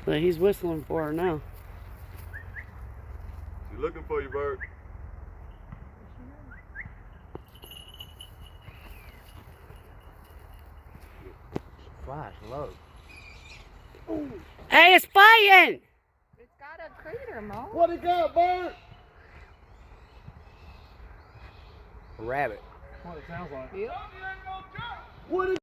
But he's whistling for her now. She's looking for you, bird. Flash low. Hey, it's fighting! It's got a crater, Mo. What it got, bird? A rabbit. What it sounds like. Yep. What it